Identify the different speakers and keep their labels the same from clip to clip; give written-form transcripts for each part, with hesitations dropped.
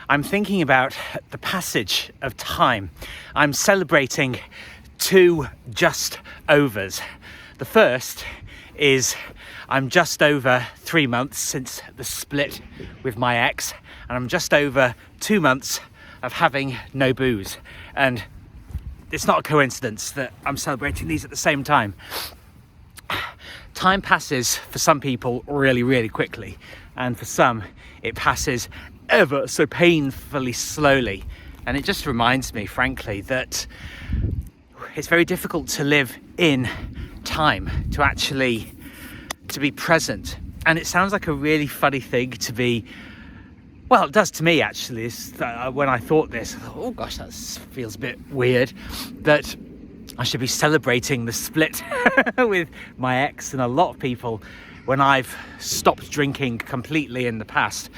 Speaker 1: I'm thinking about the passage of time. I'm celebrating 2 just overs. The first is I'm just over 3 months since the split with my ex, and I'm just over 2 months of having no booze. And it's not a coincidence that I'm celebrating these at the same time. Time passes for some people really, really quickly, and for some it passes ever so painfully slowly. And it just reminds me, frankly, that it's very difficult to live in time, to be present. And it sounds like a really funny thing to be, well, it does to me actually. When I thought this, I thought, oh gosh, that feels a bit weird, that I should be celebrating the split with my ex. And a lot of people, when I've stopped drinking completely in the past,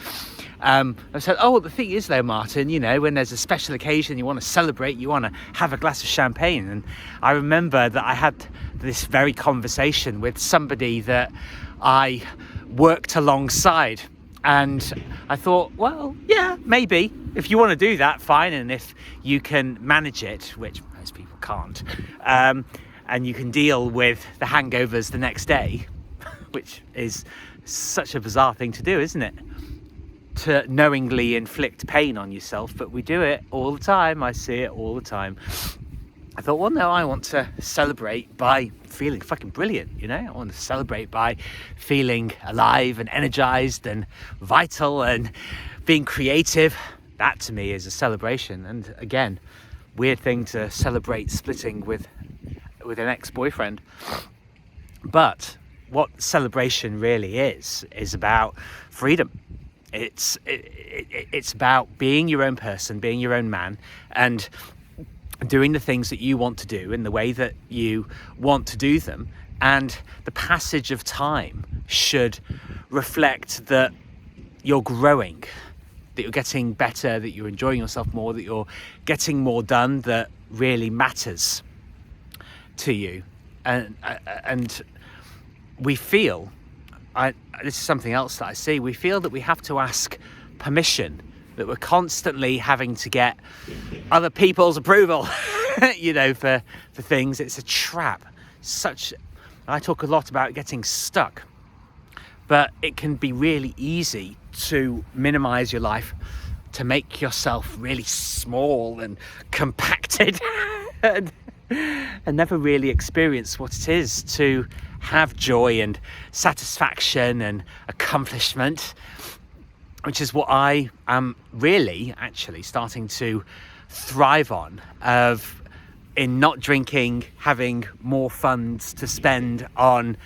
Speaker 1: I said, oh, the thing is though, Martin, you know, when there's a special occasion, you want to celebrate, you want to have a glass of champagne. And I remember that I had this very conversation with somebody that I worked alongside. And I thought, well, yeah, maybe. If you want to do that, fine. And if you can manage it, which most people can't, and you can deal with the hangovers the next day, which is such a bizarre thing to do, isn't it? To knowingly inflict pain on yourself, but we do it all the time. I see it all the time. I thought, well, no, I want to celebrate by feeling fucking brilliant, you know? I want to celebrate by feeling alive and energized and vital and being creative. That to me is a celebration. And again, weird thing to celebrate splitting with an ex-boyfriend. But what celebration really is about freedom. It's about being your own person, being your own man, and doing the things that you want to do in the way that you want to do them. And the passage of time should reflect that you're growing, that you're getting better, that you're enjoying yourself more, that you're getting more done that really matters to you. And we feel, this is something else that I see, we feel that we have to ask permission, that we're constantly having to get other people's approval, you know, for things. It's a trap. I talk a lot about getting stuck, but it can be really easy to minimize your life, to make yourself really small and compacted and never really experience what it is to have joy and satisfaction and accomplishment, which is what I am really actually starting to thrive on, in not drinking, having more funds to spend on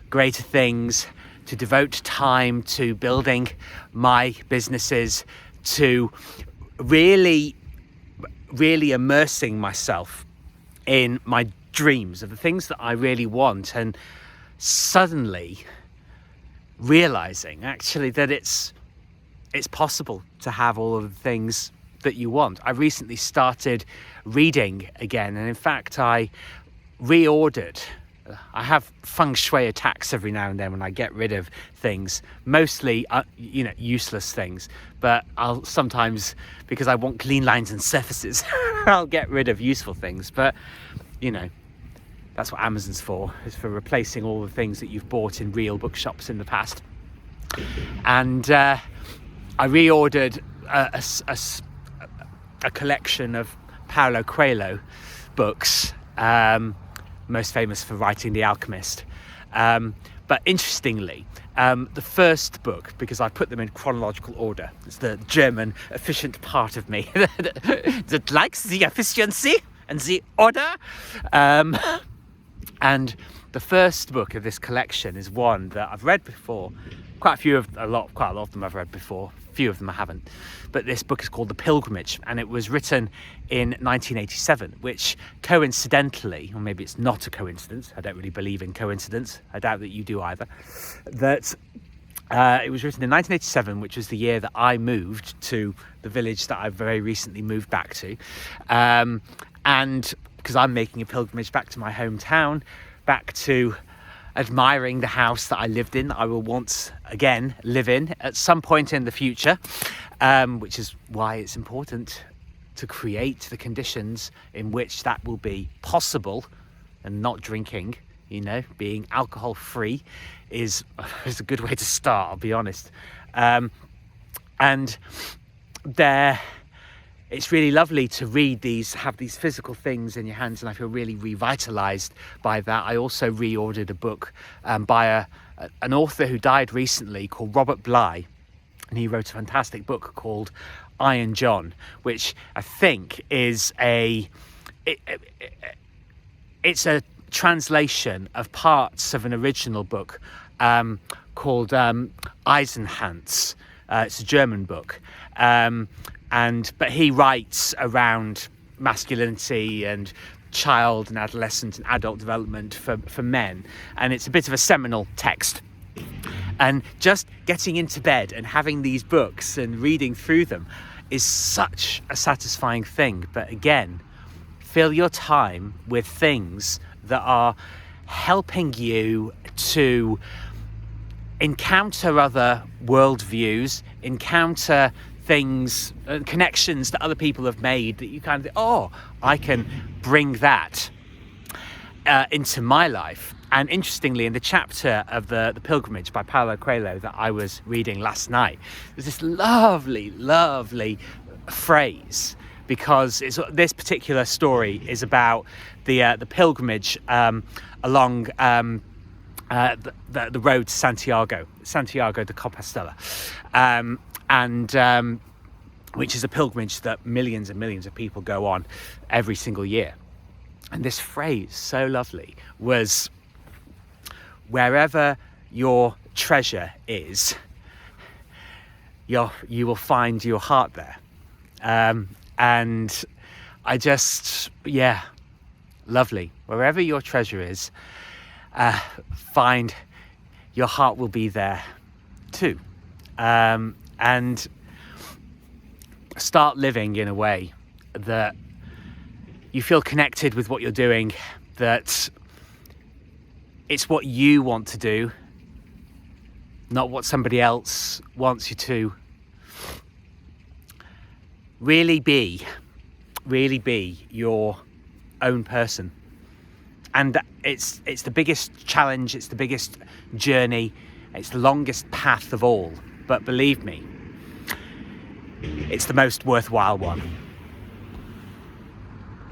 Speaker 1: greater things, to devote time to building my businesses, to really immersing myself in my dreams of the things that I really want, and suddenly realizing actually that it's possible to have all of the things that you want. I recently started reading again, and in fact I reordered. I have feng shui attacks every now and then when I get rid of things, mostly useless things, but I'll sometimes, because I want clean lines and surfaces, I'll get rid of useful things. But you know, that's what Amazon's for, is for replacing all the things that you've bought in real bookshops in the past. And I reordered a collection of Paulo Coelho books, most famous for writing The Alchemist. But interestingly, the first book, because I put them in chronological order, it's the German efficient part of me that likes the efficiency and the order. And the first book of this collection is one that I've read before. Quite a lot of them I've read before. A few of them I haven't. But this book is called The Pilgrimage, and it was written in 1987, which coincidentally, or maybe it's not a coincidence, I don't really believe in coincidence, I doubt that you do either, that it was written in 1987, which was the year that I moved to the village that I very recently moved back to. And because I'm making a pilgrimage back to my hometown, back to admiring the house that I lived in, that I will once again live in at some point in the future, which is why it's important to create the conditions in which that will be possible. And not drinking, being alcohol free is a good way to start, I'll be honest. And it's really lovely to read have these physical things in your hands, and I feel really revitalized by that. I also reordered a book by an author who died recently called Robert Bly, and he wrote a fantastic book called Iron John, which I think is it's a translation of parts of an original book called Eisenhans. It's a German book, but he writes around masculinity and child and adolescent and adult development for men, and it's a bit of a seminal text. And just getting into bed and having these books and reading through them is such a satisfying thing. But again, fill your time with things that are helping you to encounter other worldviews, encounter things, connections that other people have made that you kind of think, I can bring that into my life. And interestingly, in the chapter of the Pilgrimage by Paulo Coelho that I was reading last night, there's this lovely, lovely phrase, because this particular story is about the pilgrimage along the road to Santiago de Compostela, which is a pilgrimage that millions and millions of people go on every single year. And this phrase, so lovely, was, wherever your treasure is, you will find your heart there. And I just, lovely. Wherever your treasure is, find your heart will be there too. And start living in a way that you feel connected with what you're doing, that it's what you want to do, not what somebody else wants you to. Really be your own person. And it's the biggest challenge, it's the biggest journey, it's the longest path of all. But believe me, it's the most worthwhile one.